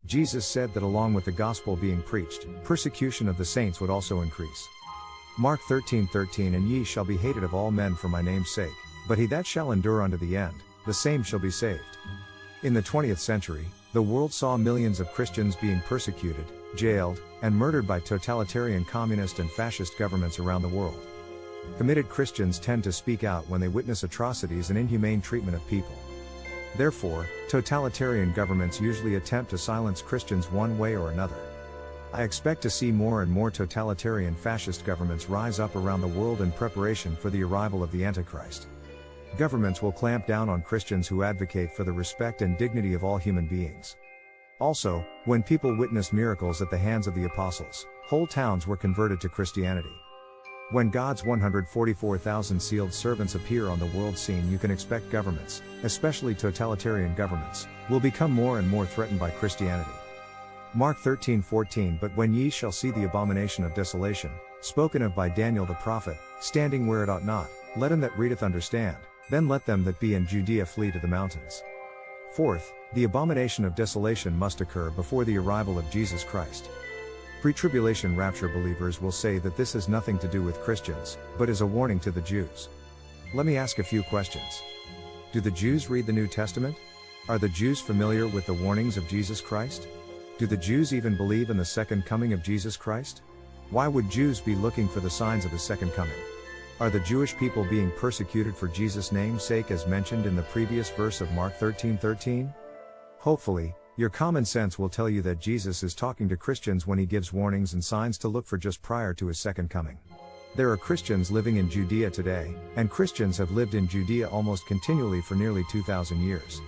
Jesus said that along with the gospel being preached, persecution of the saints would also increase. Mark 13:13 And ye shall be hated of all men for my name's sake, but he that shall endure unto the end, the same shall be saved. In the 20th century, the world saw millions of Christians being persecuted, jailed, and murdered by totalitarian communist and fascist governments around the world. Committed Christians tend to speak out when they witness atrocities and inhumane treatment of people. Therefore, totalitarian governments usually attempt to silence Christians one way or another. I expect to see more and more totalitarian fascist governments rise up around the world in preparation for the arrival of the Antichrist. Governments will clamp down on Christians who advocate for the respect and dignity of all human beings. Also, when people witnessed miracles at the hands of the apostles, whole towns were converted to Christianity. When God's 144,000 sealed servants appear on the world scene, you can expect governments, especially totalitarian governments, will become more and more threatened by Christianity. Mark 13:14 But when ye shall see the abomination of desolation, spoken of by Daniel the prophet, standing where it ought not, let him that readeth understand, then let them that be in Judea flee to the mountains. Fourth, the abomination of desolation must occur before the arrival of Jesus Christ. Pre-tribulation rapture believers will say that this has nothing to do with Christians, but is a warning to the Jews. Let me ask a few questions. Do the Jews read the New Testament? Are the Jews familiar with the warnings of Jesus Christ? Do the Jews even believe in the second coming of Jesus Christ? Why would Jews be looking for the signs of his second coming? Are the Jewish people being persecuted for Jesus' name's sake as mentioned in the previous verse of Mark 13:13? Hopefully, your common sense will tell you that Jesus is talking to Christians when he gives warnings and signs to look for just prior to his second coming. There are Christians living in Judea today, and Christians have lived in Judea almost continually for nearly 2,000 years.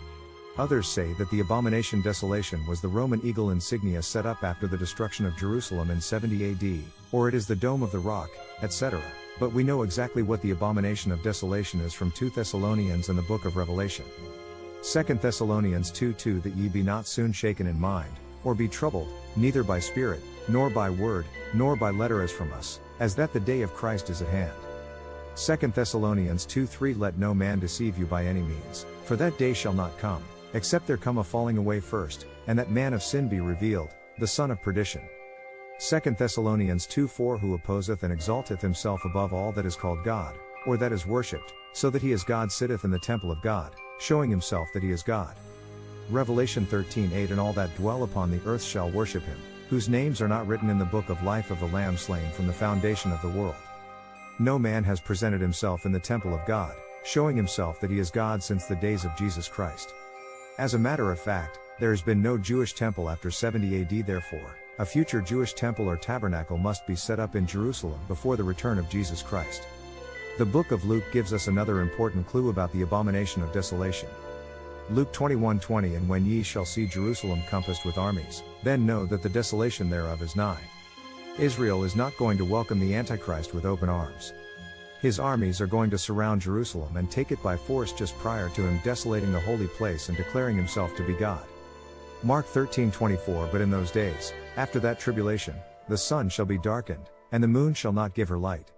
Others say that the abomination desolation was the Roman eagle insignia set up after the destruction of Jerusalem in 70 AD, or it is the Dome of the Rock, etc. But we know exactly what the abomination of desolation is from 2 Thessalonians and the book of Revelation. 2 Thessalonians 2:2 That ye be not soon shaken in mind, or be troubled, neither by spirit, nor by word, nor by letter as from us, as that the day of Christ is at hand. 2 Thessalonians 2:3 Let no man deceive you by any means, for that day shall not come, except there come a falling away first, and that man of sin be revealed, the son of perdition. 2 Thessalonians 2:4 Who opposeth and exalteth himself above all that is called God, or that is worshipped, so that he as God sitteth in the temple of God, showing himself that he is God. Revelation 13:8 And all that dwell upon the earth shall worship him, whose names are not written in the book of life of the Lamb slain from the foundation of the world. No man has presented himself in the temple of God, showing himself that he is God since the days of Jesus Christ. As a matter of fact, there has been no Jewish temple after 70 AD. Therefore, a future Jewish temple or tabernacle must be set up in Jerusalem before the return of Jesus Christ. The book of Luke gives us another important clue about the abomination of desolation. Luke 21:20 And when ye shall see Jerusalem compassed with armies, then know that the desolation thereof is nigh. Israel is not going to welcome the Antichrist with open arms. His armies are going to surround Jerusalem and take it by force just prior to him desolating the holy place and declaring himself to be God. Mark 13:24 But in those days, after that tribulation, the sun shall be darkened, and the moon shall not give her light.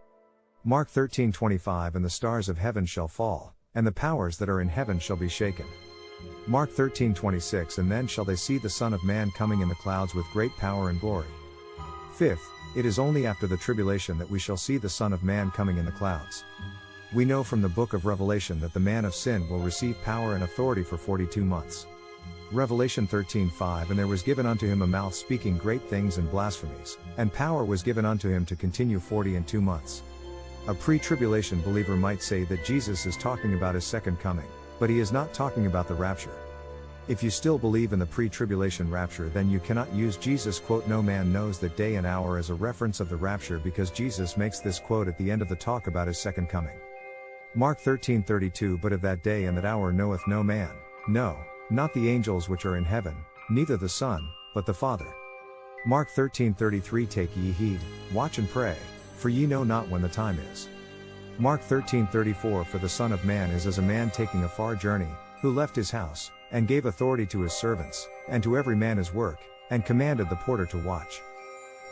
Mark 13:25 And the stars of heaven shall fall, and the powers that are in heaven shall be shaken. Mark 13:26 And then shall they see the Son of Man coming in the clouds with great power and glory. Fifth, it is only after the tribulation that we shall see the Son of Man coming in the clouds. We know from the book of Revelation that the man of sin will receive power and authority for 42 months. Revelation 13:5 And there was given unto him a mouth speaking great things and blasphemies, and power was given unto him to continue 42 months. A pre-tribulation believer might say that Jesus is talking about his second coming, but he is not talking about the rapture. If you still believe in the pre-tribulation rapture, then you cannot use Jesus' quote "No man knows that day and hour" as a reference of the rapture, because Jesus makes this quote at the end of the talk about his second coming. Mark 13:32 But of that day and that hour knoweth no man, no, not the angels which are in heaven, neither the Son, but the Father. Mark 13:33 Take ye heed, watch and pray, for ye know not when the time is. Mark 13:34 For the Son of Man is as a man taking a far journey, who left his house, and gave authority to his servants, and to every man his work, and commanded the porter to watch.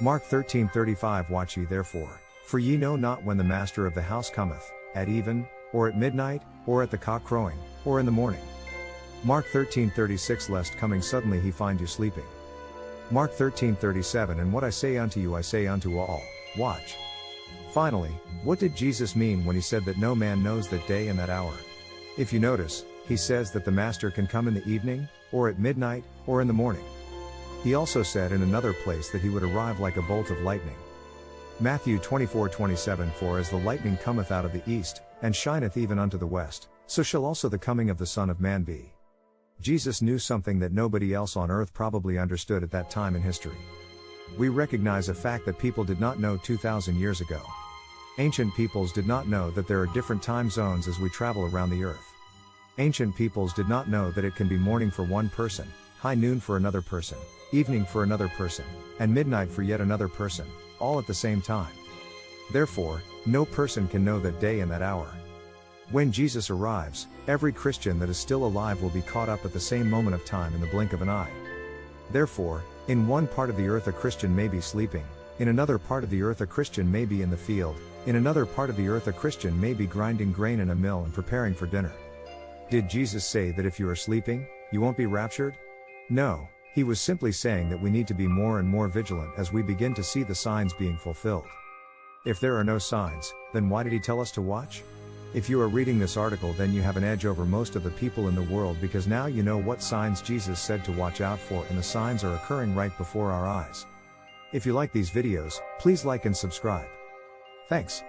Mark 13:35 Watch ye therefore, for ye know not when the master of the house cometh, at even, or at midnight, or at the cock crowing, or in the morning. Mark 13:36 Lest coming suddenly he find you sleeping. Mark 13:37 And what I say unto you I say unto all, watch. Finally, what did Jesus mean when he said that no man knows that day and that hour? If you notice, he says that the master can come in the evening, or at midnight, or in the morning. He also said in another place that he would arrive like a bolt of lightning. Matthew 24:27 For as the lightning cometh out of the east, and shineth even unto the west, so shall also the coming of the Son of Man be. Jesus knew something that nobody else on earth probably understood at that time in history. We recognize a fact that people did not know 2,000 years ago. Ancient peoples did not know that there are different time zones as we travel around the earth. Ancient peoples did not know that it can be morning for one person, high noon for another person, evening for another person, and midnight for yet another person, all at the same time. Therefore, no person can know that day and that hour. When Jesus arrives, every Christian that is still alive will be caught up at the same moment of time in the blink of an eye. Therefore, in one part of the earth a Christian may be sleeping, in another part of the earth a Christian may be in the field, in another part of the earth a Christian may be grinding grain in a mill and preparing for dinner. Did Jesus say that if you are sleeping, you won't be raptured? No, he was simply saying that we need to be more and more vigilant as we begin to see the signs being fulfilled. If there are no signs, then why did he tell us to watch? If you are reading this article, then you have an edge over most of the people in the world because now you know what signs Jesus said to watch out for, and the signs are occurring right before our eyes. If you like these videos, please like and subscribe. Thanks.